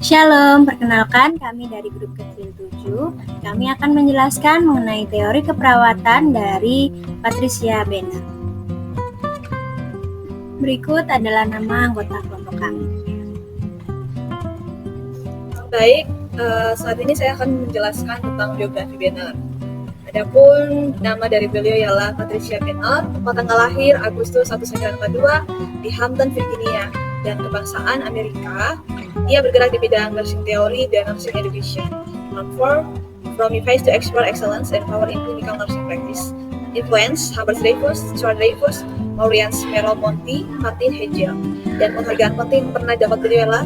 Shalom, perkenalkan kami dari grup kecil 7. Kami akan menjelaskan mengenai teori keperawatan dari Patricia Benner. Berikut adalah nama anggota kelompok kami. Baik, saat ini saya akan menjelaskan tentang biografi Benner. Adapun nama dari beliau ialah Patricia Benner, tempat tanggal lahir Agustus 1942 di Hampton, Virginia, dan kebangsaan Amerika. Dia bergerak di bidang nursing theory dan nursing education. From advice to explore excellence and power in clinical nursing practice. Influence Hubbard Dreyfus, Stuart Dreyfus, Maurice Merrill Monti, Martin Hegel. Dan penghargaan penting pernah dapat beliau ialah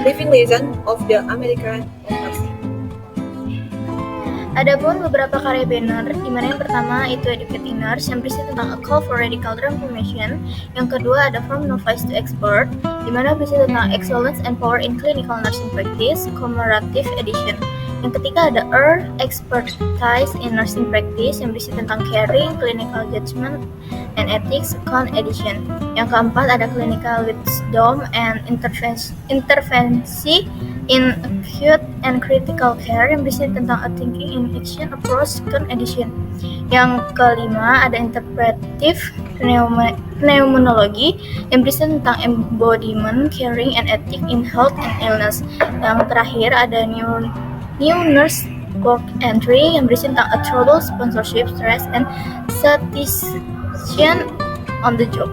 Living Legend of the American Nursing. Adapun beberapa karya Benner, di mana yang pertama itu Educating Nurse yang berisi tentang A Call for Radical Transformation, yang kedua ada From Novice to Expert, di mana berisi tentang Excellence and Power in Clinical Nursing Practice, Commemorative Edition. Yang ketiga ada Expertise in Nursing Practice yang berisi tentang Caring, Clinical Judgment, and Ethics, Con Edition. Yang keempat ada Clinical Wisdom and Intervensi in Acute and Critical Care yang berisi tentang A Thinking in Action Approach, Con Edition. Yang kelima ada Interpretive Pneumonology yang berisi tentang Embodiment, Caring, and Ethics in Health and Illness. Yang terakhir ada New Nurse Work Entry yang berisi tentang A Trouble, Sponsorship, Stress, and Satisfaction on the Job.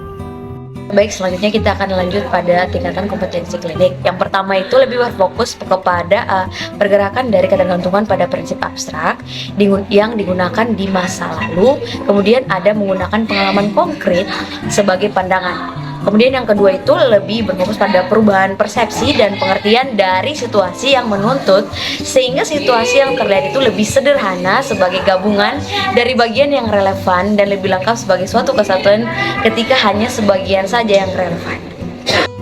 Baik, selanjutnya kita akan lanjut pada tingkatan kompetensi klinik. Yang pertama itu lebih berfokus kepada pergerakan dari ketergantungan pada prinsip abstrak yang digunakan di masa lalu. Kemudian ada menggunakan pengalaman konkret sebagai pandangan. Kemudian yang kedua itu lebih berfokus pada perubahan persepsi dan pengertian dari situasi yang menuntut, sehingga situasi yang terlihat itu lebih sederhana sebagai gabungan dari bagian yang relevan dan lebih lengkap sebagai suatu kesatuan ketika hanya sebagian saja yang relevan.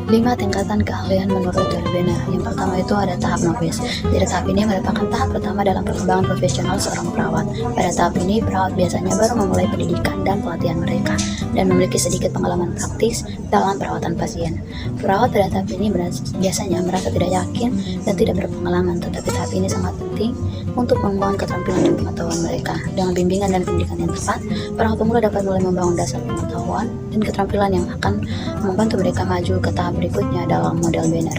5 tingkatan keahlian menurut teori Benner. Yang pertama itu ada tahap novice. Jadi tahap ini merupakan tahap pertama dalam perkembangan profesional seorang perawat. Pada tahap ini, perawat biasanya baru memulai pendidikan dan pelatihan mereka dan memiliki sedikit pengalaman praktis dalam perawatan pasien. Perawat pada tahap ini biasanya merasa tidak yakin dan tidak berpengalaman, tetapi tahap ini sangat penting untuk membangun keterampilan dan pengetahuan mereka. Dengan bimbingan dan pendidikan yang tepat, perawat pemula dapat mulai membangun dasar pengetahuan dan keterampilan yang akan membantu mereka maju ke tahap berikutnya dalam model Benner.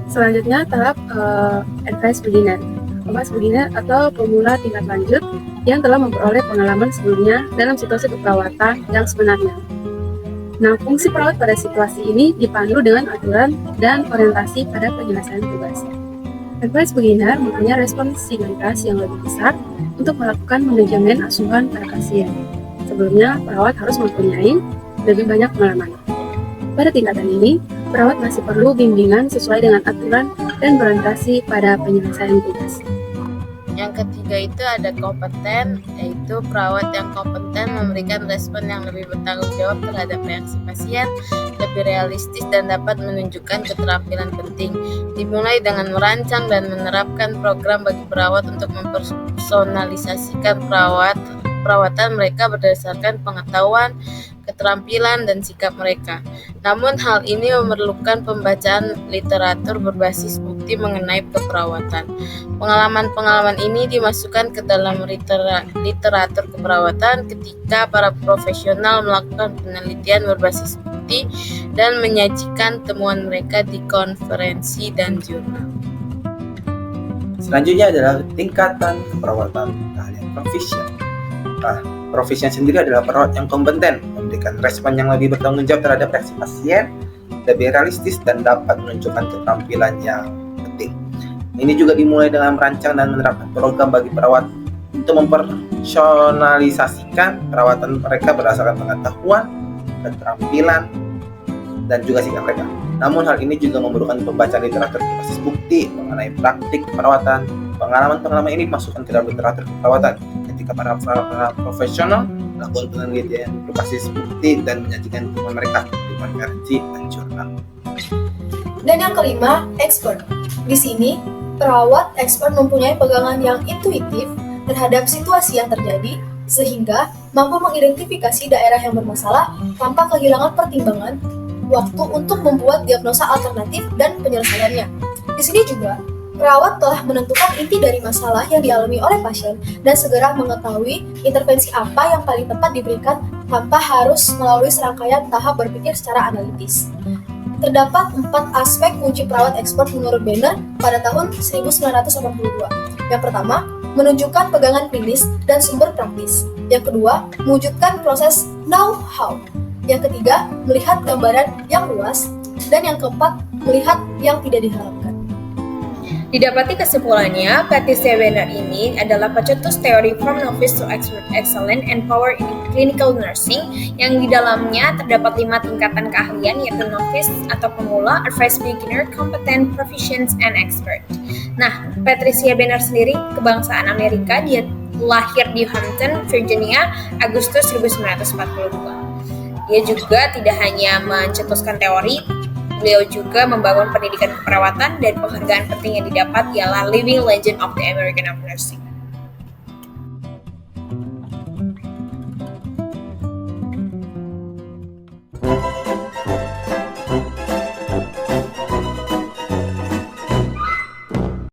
Selanjutnya tahap Advanced Beginner. Advanced Beginner atau pemula tingkat lanjut yang telah memperoleh pengalaman sebelumnya dalam situasi keperawatan yang sebenarnya. Nah, fungsi perawat pada situasi ini dipandu dengan aturan dan orientasi pada penyelesaian tugas. Advanced Beginner mempunyai responsibilitas yang lebih besar untuk melakukan manajemen asuhan pada pasien. Sebelumnya, perawat harus mempunyai lebih banyak pengalaman. Pada tingkatan ini, perawat masih perlu bimbingan sesuai dengan aturan dan berorientasi pada penyelesaian tugas. Yang ketiga itu ada kompeten, yaitu perawat yang kompeten memberikan respon yang lebih bertanggung jawab terhadap reaksi pasien, lebih realistis dan dapat menunjukkan keterampilan penting. Dimulai dengan merancang dan menerapkan program bagi perawat untuk mempersonalisasikan perawatan mereka berdasarkan pengetahuan, keterampilan, dan sikap mereka. Namun hal ini memerlukan pembacaan literatur berbasis bukti mengenai keperawatan. Pengalaman-pengalaman ini dimasukkan ke dalam literatur keperawatan ketika para profesional melakukan penelitian berbasis bukti dan menyajikan temuan mereka di konferensi dan jurnal. Selanjutnya adalah tingkatan keperawatan keahlian provision. Nah, provision sendiri adalah perawat yang kompeten, memberikan respon yang lebih bertanggung jawab terhadap reaksi pasien, lebih realistis dan dapat menunjukkan keterampilan yang penting. Ini juga dimulai dengan merancang dan menerapkan program bagi perawat untuk mempersonalisasikan perawatan mereka berdasarkan pengetahuan, keterampilan, dan juga sikap mereka. Namun hal ini juga memerlukan pembacaan literatur berbasis bukti mengenai praktik perawatan. Pengalaman-pengalaman ini dimasukkan ke dalam literatur keperawatan ketika para profesional melakukan penelitian berbasis bukti dan menyajikan temuan mereka di konferensi dan jurnal. Dan yang kelima, expert. Di sini, perawat expert mempunyai pegangan yang intuitif terhadap situasi yang terjadi sehingga mampu mengidentifikasi daerah yang bermasalah tanpa kehilangan pertimbangan waktu untuk membuat diagnosa alternatif dan penyelesaiannya. Di sini juga, perawat telah menentukan inti dari masalah yang dialami oleh pasien dan segera mengetahui intervensi apa yang paling tepat diberikan tanpa harus melalui serangkaian tahap berpikir secara analitis. Terdapat 4 aspek kunci perawat expert menurut Banner pada tahun 1982. Yang pertama, menunjukkan pegangan klinis dan sumber praktis. Yang kedua, mewujudkan proses know-how. Yang ketiga, melihat gambaran yang luas. Dan yang keempat, melihat yang tidak diharapkan. Didapati kesimpulannya, Patricia Banner ini adalah pencetus teori From Novice to Expert Excellent and Power in Clinical Nursing yang di dalamnya terdapat 5 tingkatan keahlian yaitu Novice atau pemula, Advanced Beginner, Competent, Proficient, and Expert. Nah, Patricia Banner sendiri kebangsaan Amerika, dia lahir di Hampton, Virginia, Agustus 1942. Dia juga tidak hanya mencetuskan teori, beliau juga membangun pendidikan keperawatan dan penghargaan penting yang didapat ialah Living Legend of the American of Nursing.